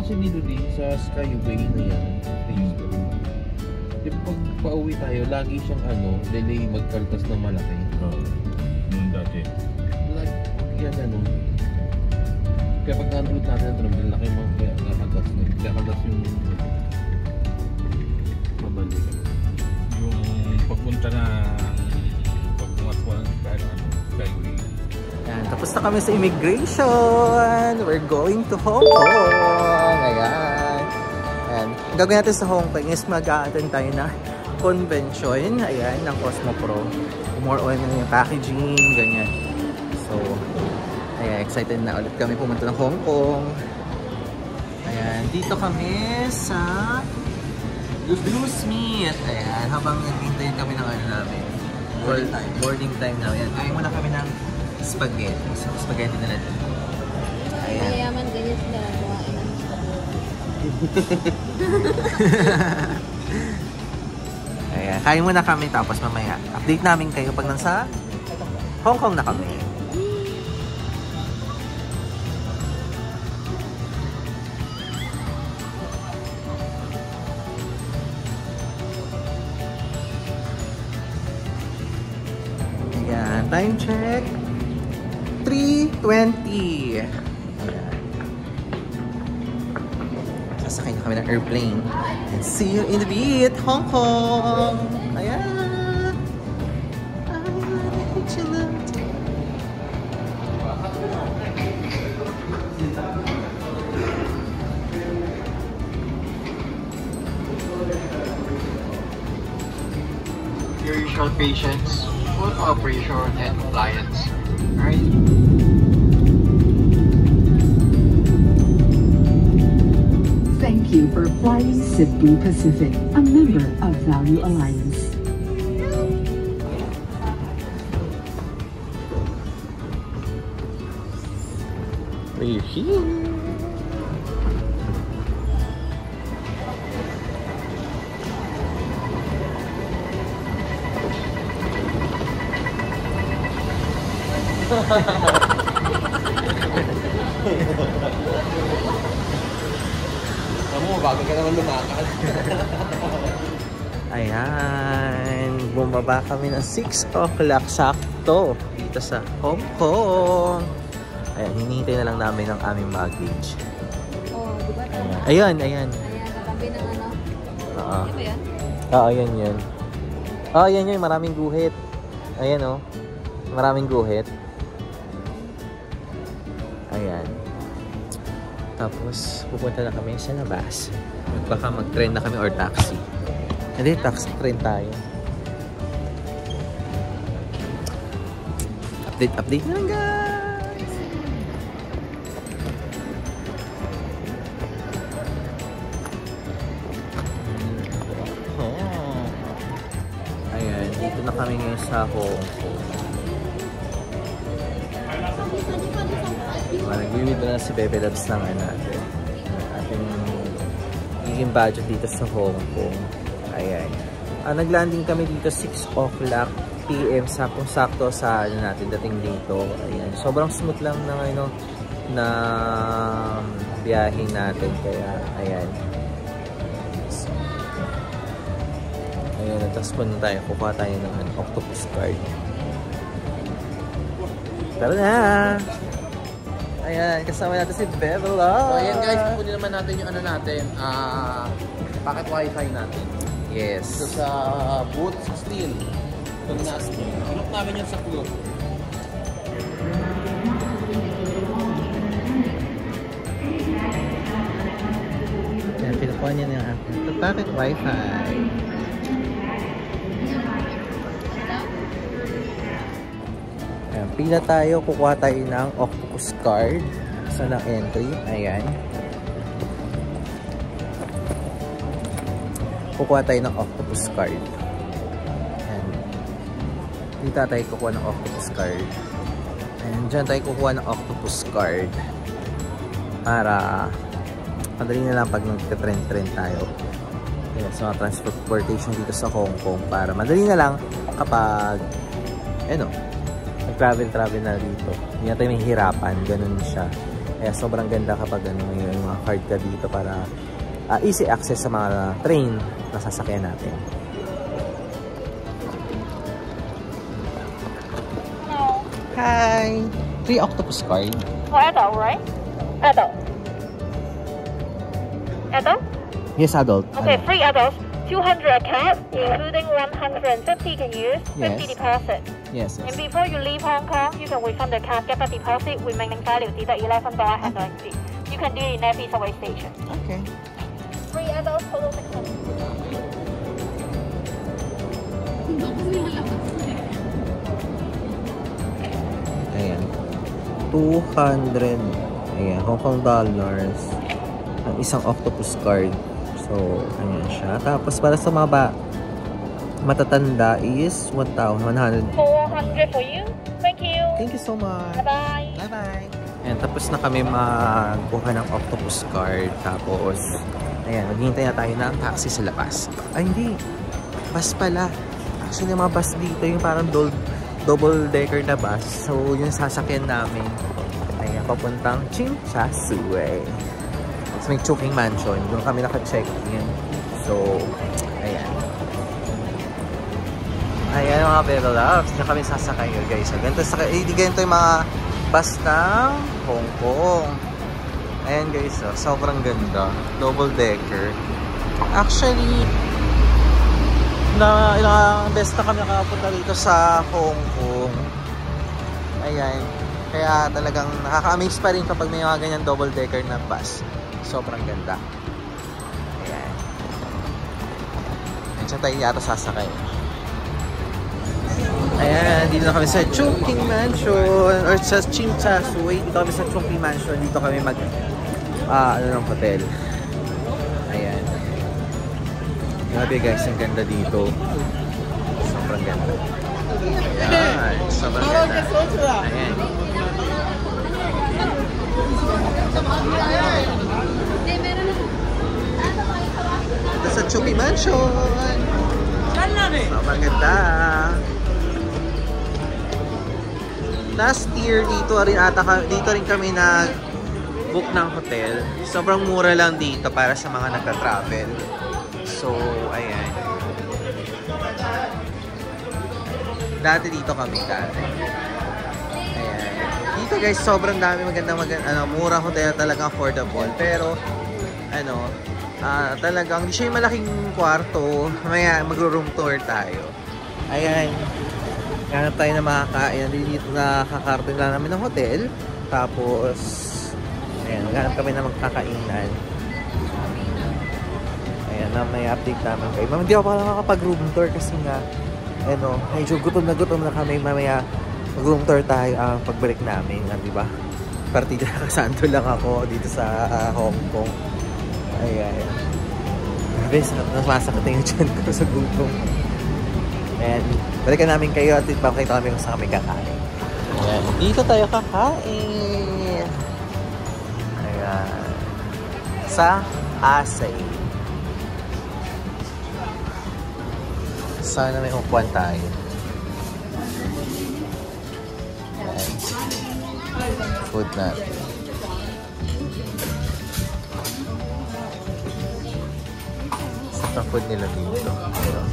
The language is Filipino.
kasi ni Luli sa Skyway na yan. Facebook. Di ba pag pauwi tayo, lagi siyang delay magkaltas ng malaki. Oo. Noon dati. Like, yan Kaya pag nanood natin ito, laki mo kaya kakaltas na. Kaya kaltas yung mabalik. Yung pagpunta na pagpunta ng Skyway. Ayan, tapos na kami sa immigration. We're going to Hong Kong. Ayan. Ayan. Gagawin natin sa Hong Kong is mag-a-attend tayo na convention. Ayan, ng Cosmo Pro. More on yung packaging, ganyan. So, ayan, excited na ulit kami pumunta ng Hong Kong. Ayan, dito kami sa Blue Smith. Ayan, habang naghihintay kami ng namin. Boarding time na. Ayan, kain muna kami ng spaghetti. So, spaghetti na natin. Ayan. Mayaman ganyan sila. Ayan, kain muna kami tapos mamaya update namin kayo pag nasa Hong Kong na kami. Ayan, time check 3:20. Sasakay na kami ng airplane. And see you in the beat, Hong Kong! Ayan! Your usual patience, full cooperation and compliance. Alright? Thank you for flying Cebu Pacific, a member of Value Alliance. We're here! Bago ka naman lumakad. Ayan, bumaba kami ng 6 o'clock sakto dito sa Hong Kong. Ayan, hinihintay na lang namin ang aming baggage. Oh, di ba? Ayan. Ayan, katabi ng Oo. Di ba yan? Oo, yan. Oo, yan. Maraming guhit. Ayan, oh. Maraming guhit. Ayan. Tapos, pupunta na kami sa labas. Baka mag-train na kami or taxi. Hindi, taxi train tayo. Update na lang, guys! Oh. Ayan, dito na kami ngayon sa Hong Kong. Nag-withdraw na si Bebe Labs ng ating magiging budget dito sa Hong Kong. Ayan. Naglanding kami dito 6 o'clock PM. Sakto sa natin dating dito. Ayan. Sobrang smooth lang ng na biyahe natin. Kaya, ayan. Ayan. Tapos punta tayo. Kukuha tayo ng octopus card. Tara na! Ayan, kasama natin si Bevela. So ayan guys, kukunin naman natin yung natin, packet wifi natin. Yes. So sa booth 16. Kung nasa, look namin yun sa club. Ayan, pinukuha niya yung packet wifi. Ayan, pila tayo, kukuha tayo ng octopus card sa entry. Ayan. Kukuha tayo ng octopus card. Ayan. Dito tayo kukuha ng octopus card. Ayan, dyan tayo kukuha ng octopus card. Para madali na lang pag nagka-trend tayo. Ayan, sa mga transportation dito sa Hong Kong. Para madali na lang kapag travel na dito. Hindi natin may hirapan. Ganun siya. Kaya sobrang ganda kapag may mga card ka dito para easy access sa mga train na sasakyan natin. Hi! Free octopus card. For adult, right? Adult. Adult? Yes, adult. Okay, free adults. 200 account, including 150 can use, 50 deposit. Yes, And before you leave Hong Kong, you can refund the card, get the deposit, remaining value, deduct $11 handling fee. You can do it in every subway station. Okay. Free adults, total 600. Ayan. 200. Ayan, Hong Kong dollars. Ang isang octopus card. So, ayan siya. Tapos, para sa mga matatanda is 1,100. 400 for you. Thank you. Thank you so much. Bye-bye. Bye-bye. Ayan, tapos na kami magkuha ng octopus card. Tapos, ayan, maghihintay na tayo ng taxi sa labas. Ay, hindi. Bus pala. Actually, yung mga bus dito, yung parang double-decker na bus. So, yung sasakyan namin, ayan, papuntang Chimchasue. Tapos may Chungking Mansion. Doon kami naka-check-in. So, ayan. Ayan mga pero loves. Doon kami sasakay guys. So, ganito yung mga bus ng Hong Kong. Ayan guys. So, sobrang ganda. Double-decker. Actually, ilang beses na kami nakapunta dito sa Hong Kong. Ayan. Kaya talagang nakaka-amaze pa rin kapag may mga ganyan double-decker na bus. Sobrang ganda. Ayan. Ayan siya tayo yata sasakay. Ayan. Dito na kami sa Chungking Mansion. Or sa Chimchasue. Dito kami sa Chungking Mansion. Dito kami mag ng hotel. Ayan. Grabe guys, ang ganda dito. Sobrang ganda. Ayan, sobrang ganda. Ayan. Ito sa Chungking Mansion. Sobrang ganda. Last year dito rin kami nag-book ng hotel. Sobrang mura lang dito para sa mga nagta-travel. So, ayan. Dati dito kami dati. Ayan. Dito guys, sobrang dami magandang mura hotel, talagang affordable. Pero, talagang hindi siya yung malaking kwarto. Mamaya, magro-room tour tayo. Ayan. Hanap tayo na makakain. Dito nakakarating lang namin ng hotel. Tapos, ayan, maghanap kami na magkakainan. Ayan, may update naman kayo. Hindi ako pala makapag-room tour kasi nga, medyo gutom na kami. Mamaya, mag-room tour tayo pagbalik namin, di ba? Partida kasanto lang ako dito sa Hong Kong. Ayan. Grabe, nasasakit yung dyan ko sa gutom. Ayan, balikan namin kayo at ipapakita kami kung saan kami kakain. Ayan, dito tayo kakain. Ayan. Sa Asay. Sana may upuan tayo. Ayan. Food natin. Sa food nila dito. Ayan.